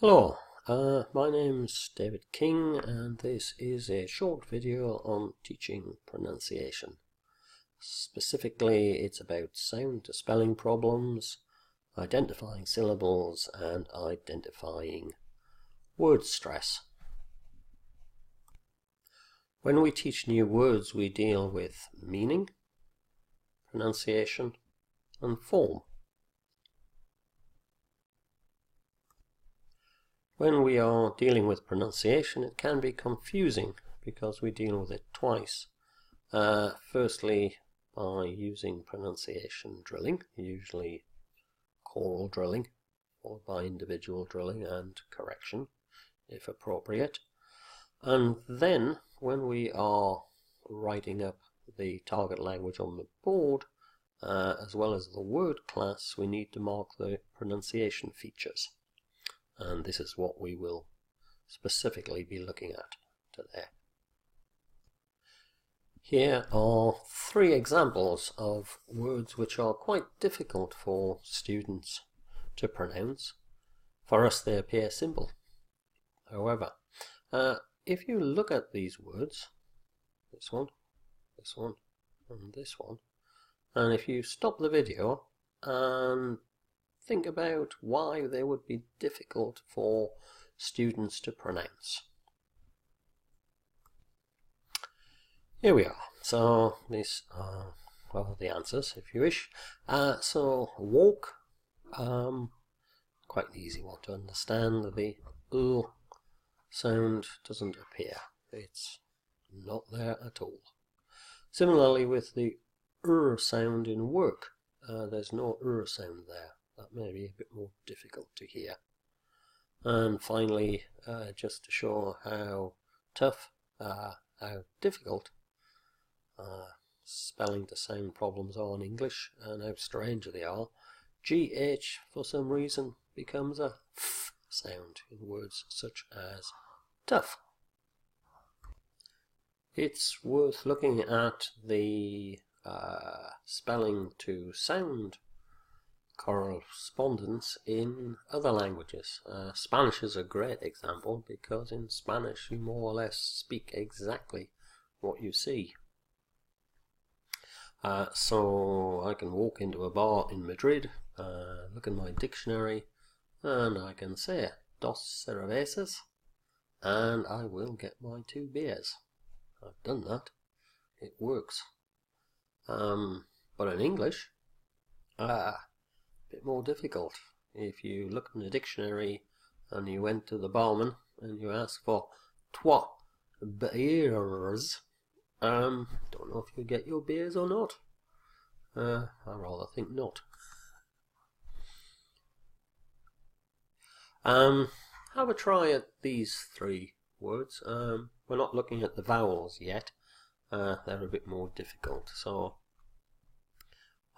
Hello, my name's David King and this is a short video on teaching pronunciation. Specifically, it's about sound to spelling problems, identifying syllables and identifying word stress. When we teach new words, we deal with meaning, pronunciation and form. When we are dealing with pronunciation, it can be confusing because we deal with it twice. Firstly, by using pronunciation drilling, usually choral drilling, followed by individual drilling and correction, if appropriate. And then, when we are writing up the target language on the board, as well as the word class, we need to mark the pronunciation features. And this is what we will specifically be looking at today. Here are three examples of words which are quite difficult for students to pronounce. For us they appear simple. However, if you look at these words, this one, and this one, and if you stop the video and think about why they would be difficult for students to pronounce. Here we are. So these are, well, the answers if you wish. So walk, quite an easy one to understand. The sound doesn't appear. It's not there at all. Similarly with the sound in work, there's no sound there. That may be a bit more difficult to hear. And finally, just to show how tough, how difficult spelling to sound problems are in English and how strange they are, GH for some reason becomes a F sound in words such as tough. It's worth looking at the spelling to sound correspondence in other languages. Spanish is a great example because in Spanish you more or less speak exactly what you see. So I can walk into a bar in Madrid, look in my dictionary, and I can say dos cervezas, and I will get my 2 beers. I've done that. It works. But in English, bit more difficult. If you look in the dictionary and you went to the barman and you ask for 3 beers, don't know if you get your beers or not. I rather think not. Have a try at these 3 words. We're not looking at the vowels yet. They're a bit more difficult. So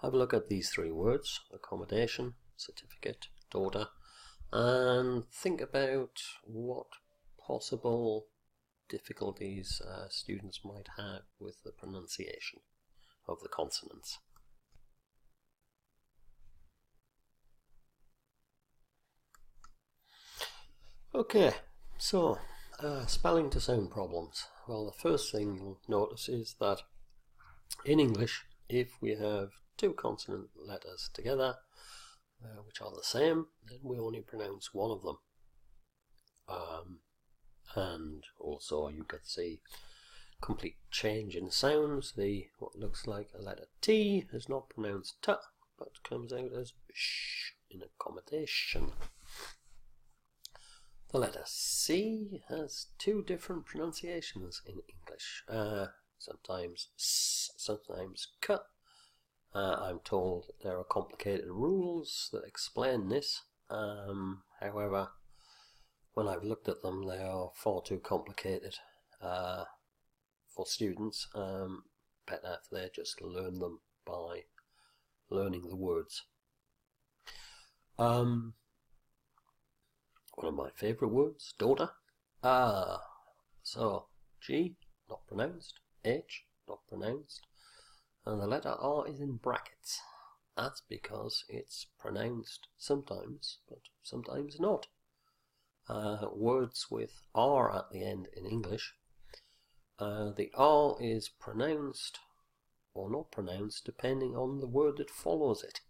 have a look at these 3 words: accommodation, certificate, daughter, and think about what possible difficulties students might have with the pronunciation of the consonants. Okay, so spelling to sound problems. Well, the first thing you'll notice is that in English, if we have 2 consonant letters together, which are the same, then we only pronounce one of them. And also you could see complete change in sounds. What looks like a letter T is not pronounced T, but comes out as sh in accommodation. The letter C has 2 different pronunciations in English. Sometimes S, sometimes K. I'm told that there are complicated rules that explain this. However, when I've looked at them, they are far too complicated for students. Better if they just learn them by learning the words. One of my favourite words, daughter. So G, not pronounced. H, not pronounced. And the letter R is in brackets. That's because it's pronounced sometimes, but sometimes not. words with R at the end in English, the R is pronounced or not pronounced depending on the word that follows it.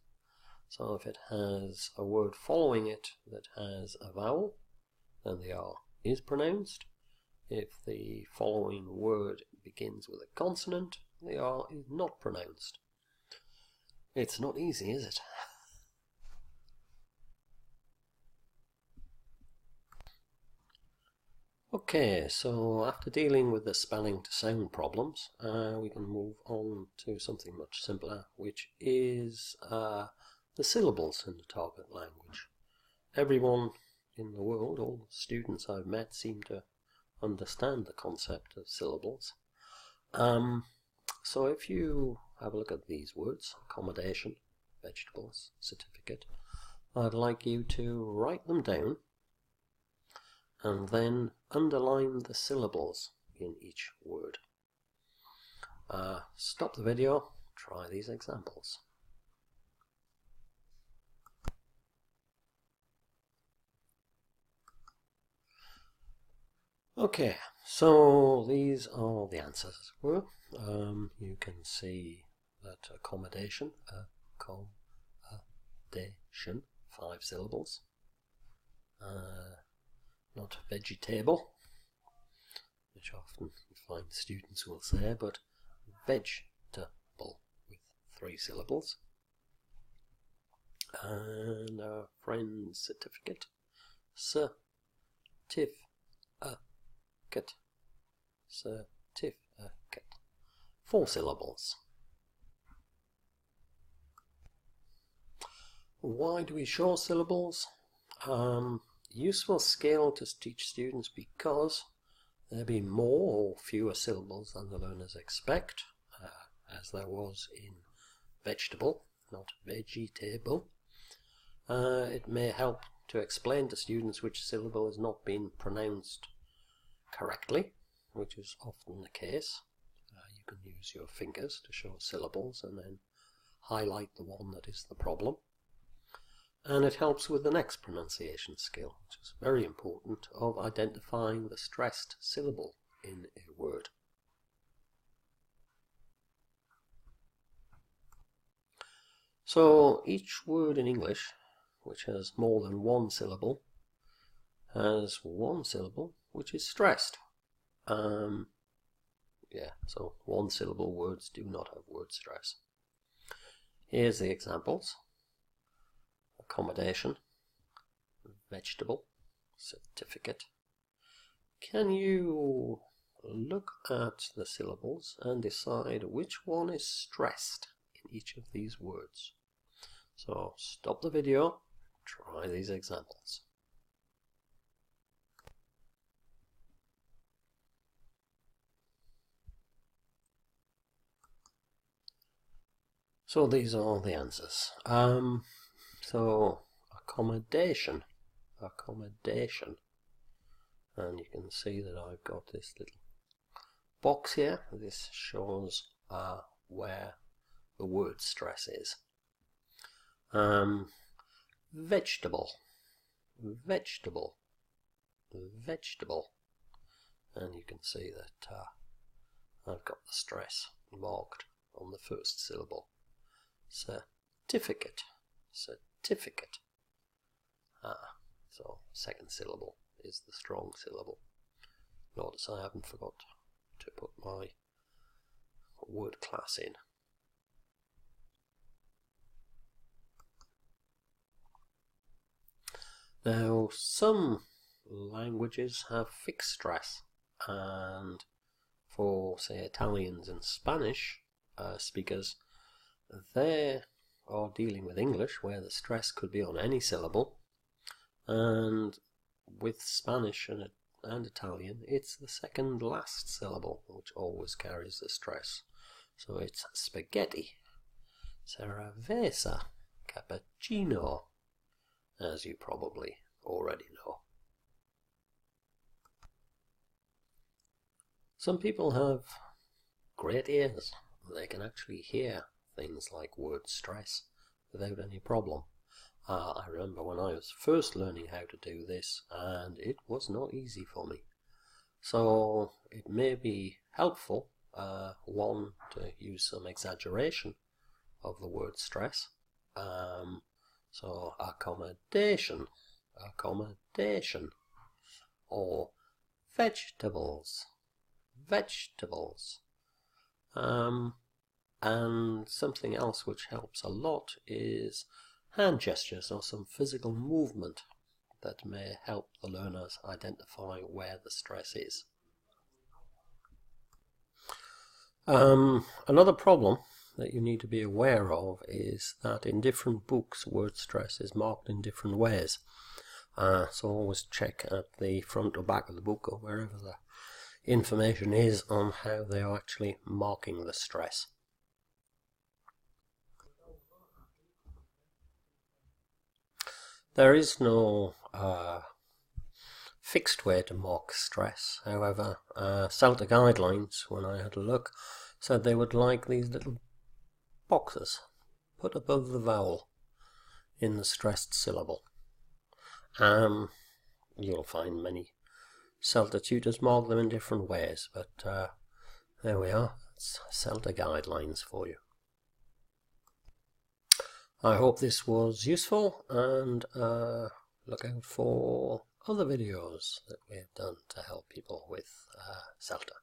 So if it has a word following it that has a vowel, then the R is pronounced. If the following word begins with a consonant, the R is not pronounced. It's not easy, is it? Okay, so after dealing with the spelling to sound problems, we can move on to something much simpler, which is the syllables in the target language. Everyone in the world, all the students I've met, seem to understand the concept of syllables. So if you have a look at these words, accommodation, vegetables, certificate, I'd like you to write them down and then underline the syllables in each word. Stop the video, try these examples. Okay, so these are the answers, as it were. You can see that accommodation, 5 syllables. Not vegetable, which often you find students will say, but vegetable with 3 syllables. And our friend's certificate, certificate, 4 syllables. Why do we show syllables? Useful skill to teach students because there be more or fewer syllables than the learners expect, as there was in vegetable, not vegetable. It may help to explain to students which syllable has not been pronounced correctly, which is often the case. You can use your fingers to show syllables and then highlight the one that is the problem. And it helps with the next pronunciation skill, which is very important, of identifying the stressed syllable in a word. So each word in English which has more than 1 syllable has 1 syllable which is stressed. So 1 syllable words do not have word stress. Here's the examples. Accommodation, vegetable, certificate. Can you look at the syllables and decide which one is stressed in each of these words? So stop the video, try these examples. So these are the answers. So accommodation, and you can see that I've got this little box here. This shows where the word stress is. Vegetable, and you can see that I've got the stress marked on the first syllable. Certificate, so second syllable is the strong syllable. Notice I haven't forgot to put my word class in. Now some languages have fixed stress, and for say Italians and Spanish speakers, they are dealing with English where the stress could be on any syllable, and with Spanish and Italian it's the second last syllable which always carries the stress. So it's spaghetti, cerveza, cappuccino, as you probably already know. Some people have great ears. They can actually hear things like word stress without any problem. I remember when I was first learning how to do this, and it was not easy for me. So it may be helpful, one, to use some exaggeration of the word stress. So accommodation, or vegetables, and something else which helps a lot is hand gestures or some physical movement that may help the learners identify where the stress is. Another problem that you need to be aware of is that in different books word stress is marked in different ways. So always check at the front or back of the book or wherever the information is on how they are actually marking the stress. There is no fixed way to mark stress. However, CELTA guidelines, when I had a look, said they would like these little boxes put above the vowel in the stressed syllable. You'll find many CELTA tutors mark them in different ways, but there we are. That's CELTA guidelines for you. I hope this was useful, and look out for other videos that we have done to help people with CELTA.